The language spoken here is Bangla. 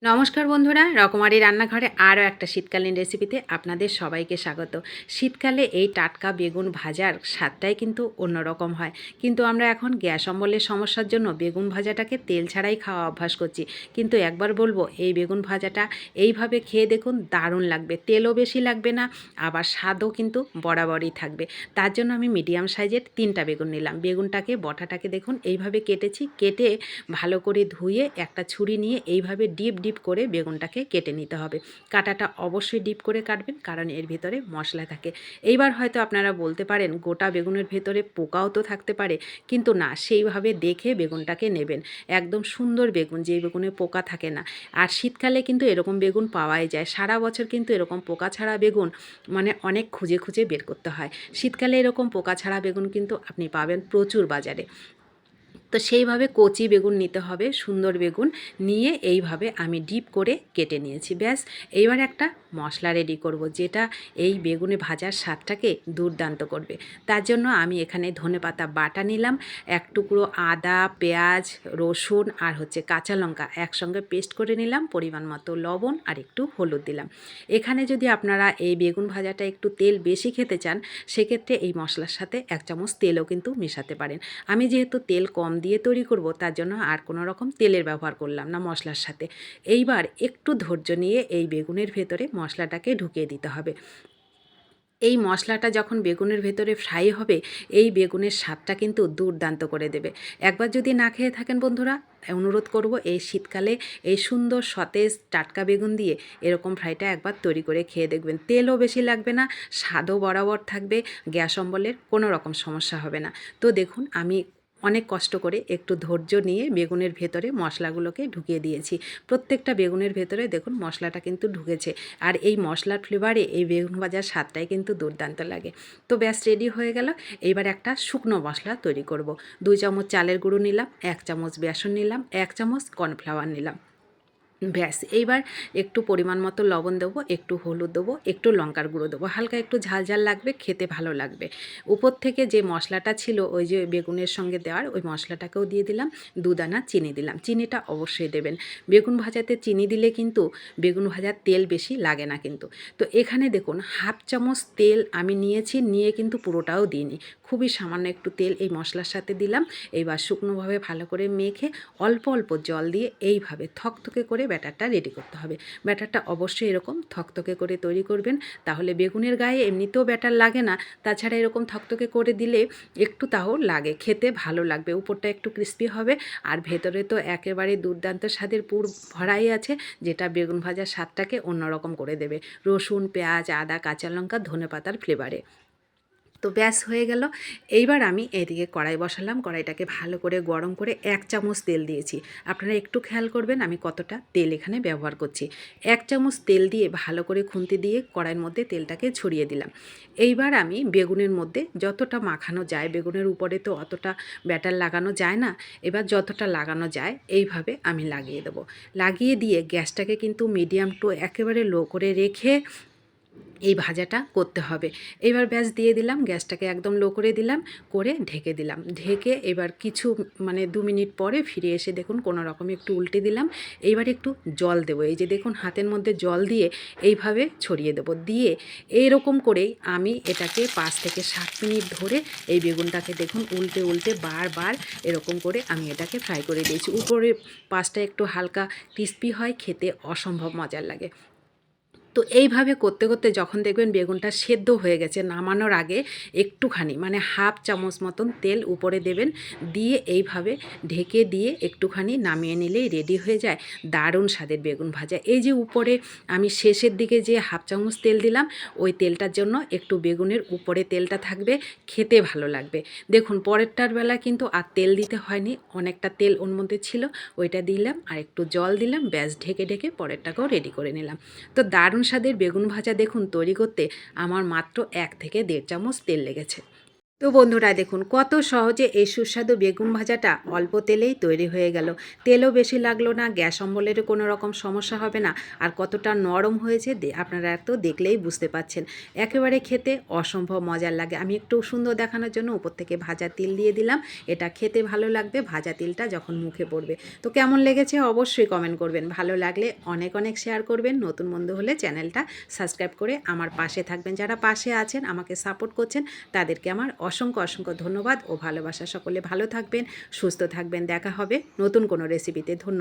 নমস্কার বন্ধুরা, রকমারি রান্নাঘরে আরও একটা শীতকালীন রেসিপিতে আপনাদের সবাইকে স্বাগত। শীতকালে এই টাটকা বেগুন ভাজার স্বাদটাই কিন্তু অন্যরকম হয়, কিন্তু আমরা এখন গ্যাস অম্বলের সমস্যার জন্য বেগুন ভাজাটাকে তেল ছাড়াই খাওয়া অভ্যাস করছি। কিন্তু একবার বলবো, এই বেগুন ভাজাটা এইভাবে খেয়ে দেখুন, দারুণ লাগবে। তেলও বেশি লাগবে না, আবার স্বাদও কিন্তু বরাবরই থাকবে। তার জন্য আমি মিডিয়াম সাইজের 3টা বেগুন নিলাম। বেগুনটাকে বটাটাকে দেখুন এইভাবে কেটেছি, কেটে ভালো করে ধুয়ে একটা ছুরি নিয়ে এইভাবে ডিপ ডিপ করে বেগুনটাকে কেটে নিতে হবে। কাটাটা অবশ্যই ডিপ করে কাটবেন, কারণ এর ভিতরে মশলা থাকে। এইবার হয়তো আপনারা বলতে পারেন, গোটা বেগুনের ভেতরে পোকাও তো থাকতে পারে, কিন্তু না, সেইভাবে দেখে বেগুনটাকে নেবেন। একদম সুন্দর বেগুন, যেই বেগুনে পোকা থাকে না। আর শীতকালে কিন্তু এরকম বেগুন পাওয়াই যায়। সারা বছর কিন্তু এরকম পোকা ছাড়া বেগুন মানে অনেক খুঁজে খুঁজে বের করতে হয়। শীতকালে এরকম পোকা ছাড়া বেগুন কিন্তু আপনি পাবেন প্রচুর বাজারে। তো সেইভাবে কচি বেগুন নিতে হবে, সুন্দর বেগুন নিয়ে এইভাবে আমি ডিপ করে কেটে নিয়েছি। ব্যাস, এইবার একটা মশলা রেডি করব, যেটা এই বেগুনে ভাজার স্বাদটাকে দুর্দান্ত করবে। তার জন্য আমি এখানে ধনেপাতা বাটা নিলাম, এক টুকরো আদা, পেঁয়াজ, রসুন আর কাঁচা লঙ্কা একসঙ্গে পেস্ট করে নিলাম, পরিমাণ মতো লবণ আর একটু হলুদ দিলাম। এখানে যদি আপনারা এই বেগুন ভাজাটা একটু তেল বেশি খেতে চান, সেক্ষেত্রে এই মশলার সাথে 1 চামচ তেলও কিন্তু মেশাতে পারেন। আমি যেহেতু তেল কম দিয়ে তৈরি করব, তার জন্য আর কোনো রকম তেলের ব্যবহার করলাম না মশলার সাথে। এইবার একটু ধৈর্য নিয়ে এই বেগুনের ভেতরে মশলাটাকে ঢুকিয়ে দিতে হবে। এই মশলাটা যখন বেগুনের ভেতরে ফ্রাই হবে, এই বেগুনের স্বাদটা কিন্তু দুর্দান্ত করে দেবে। একবার যদি না খেয়ে থাকেন বন্ধুরা, অনুরোধ করব এই শীতকালে এই সুন্দর সতেজ টাটকা বেগুন দিয়ে এরকম ফ্রাইটা একবার তৈরি করে খেয়ে দেখবেন। তেলও বেশি লাগবে না, স্বাদও বরাবর থাকবে, গ্যাস অম্বলের কোনো রকম সমস্যা হবে না। তো দেখুন, আমি অনেক কষ্ট করে একটু ধৈর্য নিয়ে বেগুনের ভেতরে মশলাগুলোকে ঢুকিয়ে দিয়েছি। প্রত্যেকটা বেগুনের ভেতরে দেখুন মশলাটা কিন্তু ঢুকেছে, আর এই মশলার ফ্লেভারে এই বেগুন ভাজার স্বাদটাই কিন্তু দুর্দান্ত লাগে। তো ব্যাস, রেডি হয়ে গেল। এইবার একটা শুকনো মশলা তৈরি করব। 2 চামচ চালের গুঁড়ো নিলাম, 1 চামচ বেসন নিলাম, 1 চামচ কর্নফ্লাওয়ার নিলাম। ব্যাস, এইবার একটু পরিমাণ মতো লবণ দেবো, একটু হলুদ দেবো, একটু লঙ্কার গুঁড়ো দেবো, হালকা একটু ঝাল ঝাল লাগবে, খেতে ভালো লাগবে। উপর থেকে যে মশলাটা ছিল ওই যে বেগুনের সঙ্গে দেওয়ার, ওই মশলাটাকেও দিয়ে দিলাম। 2 দানা চিনি দিলাম, চিনিটা অবশ্যই দেবেন। বেগুন ভাজাতে চিনি দিলে কিন্তু বেগুন ভাজার তেল বেশি লাগে না কিন্তু। তো এখানে দেখুন, হাফ চামচ তেল আমি নিয়েছি, নিয়ে কিন্তু পুরোটাও দিইনি, খুবই সামান্য একটু তেল এই মশলার সাথে দিলাম। এইবার শুকনোভাবে ভালো করে মেখে অল্প অল্প জল দিয়ে এইভাবে থকথকে করে ব্যাটারটা রেডি করতে হবে। ব্যাটারটা অবশ্যই এরকম থকথকে করে তৈরি করবেন, তাহলে বেগুনের গায়ে এমনিতেও ব্যাটার লাগে না, তাছাড়া এরকম থকথকে করে দিলে একটু তাও লাগে, খেতে ভালো লাগবে, উপরটা একটু ক্রিস্পি হবে, আর ভেতরে তো একেবারে দুর্দান্ত স্বাদের পুর ভরাই আছে, যেটা বেগুন ভাজার স্বাদটাকে অন্যরকম করে দেবে। রসুন, পেঁয়াজ, আদা, কাঁচা লঙ্কা, ধনেপাতার ফ্লেভারে। তো ব্যাস, হয়ে গেল। এইবার আমি এদিকে কড়াই বসালাম, কড়াইটাকে ভালো করে গরম করে 1 চামচ তেল দিয়েছি। আপনারা একটু খেয়াল করবেন আমি কতটা তেল এখানে ব্যবহার করছি। 1 চামচ তেল দিয়ে ভালো করে খুন্তি দিয়ে কড়াইয়ের মধ্যে তেলটাকে ছড়িয়ে দিলাম। এইবার আমি বেগুনের মধ্যে যতটা মাখানো যায়, বেগুনের উপরে তো অতটা ব্যাটার লাগানো যায় না, এবার যতটা লাগানো যায় এইভাবে আমি লাগিয়ে দেবো। লাগিয়ে দিয়ে গ্যাসটাকে কিন্তু মিডিয়াম টু একেবারে লো করে রেখে এই ভাজাটা করতে হবে। এবার ব্যাস দিয়ে দিলাম, গ্যাসটাকে একদম লো করে দিলাম, করে ঢেকে দিলাম। ঢেকে এবার কিছু 2 মিনিট পরে ফিরে এসে দেখুন কোনো রকমে একটু উল্টে দিলাম। এইবার একটু জল দেবো, এই যে দেখুন হাতের মধ্যে জল দিয়ে এইভাবে ছড়িয়ে দেবো। দিয়ে এইরকম করেই আমি এটাকে 5 থেকে 7 মিনিট ধরে এই বেগুনটাকে দেখুন উল্টে উল্টে বারবার এরকম করে আমি এটাকে ফ্রাই করে দিয়েছি। উপরে পাশটা একটু হালকা ক্রিস্পি হয়, খেতে অসম্ভব মজার লাগে। তো এইভাবে করতে করতে যখন দেখবেন বেগুনটা সেদ্ধ হয়ে গেছে, নামানোর আগে একটুখানি হাফ চামচ মতন তেল উপরে দেবেন, দিয়ে এইভাবে ঢেকে দিয়ে একটুখানি নামিয়ে নিলেই রেডি হয়ে যায় দারুণ স্বাদের বেগুন ভাজা। এই যে উপরে আমি শেষের দিকে যে হাফ চামচ তেল দিলাম, ওই তেলটার জন্য একটু বেগুনের উপরে তেলটা থাকবে, খেতে ভালো লাগবে। দেখুন পরেরটার বেলা কিন্তু আর তেল দিতে হয়নি, অনেকটা তেল ওর মধ্যে ছিল, ওইটা দিলাম আর একটু জল দিলাম, ব্যাস ঢেকে ঢেকে পরেরটাকেও রেডি করে নিলাম। তো দারুণ স্বাদের বেগুন ভাজা দেখুন তৈরি করতে আমার মাত্র 1 থেকে 1.5 চামচ তেল লেগেছে। তো বন্ধুরা দেখুন কত সহজে এই সুস্বাদু বেগুন ভাজাটা অল্প তেলেই তৈরি হয়ে গেল। তেলও বেশি লাগলো না, গ্যাস অম্বলেরও কোনো রকম সমস্যা হবে না। আর কতটা নরম হয়েছে আপনারা তো দেখলেই বুঝতে পাচ্ছেন। একেবারে খেতে অসম্ভব মজার লাগে। আমি একটু সুন্দর দেখানোর জন্য উপর থেকে ভাজা তিল দিয়ে দিলাম। এটা খেতে ভালো লাগবে ভাজা তিলটা যখন মুখে পড়বে। তো কেমন লেগেছে অবশ্যই কমেন্ট করবেন। ভালো লাগলে অনেক অনেক শেয়ার করবেন। নতুন বন্ধু হলে চ্যানেলটা সাবস্ক্রাইব করে আমার পাশে থাকবেন। যারা পাশে আছেন আমাকে সাপোর্ট করছেন তাদেরকে আমার অসংখ্য অসংখ্য ধন্যবাদ ও ভালোবাসা। সকলে ভালো থাকবেন, সুস্থ থাকবেন। দেখা হবে নতুন কোনো রেসিপিতে। ধন্যবাদ।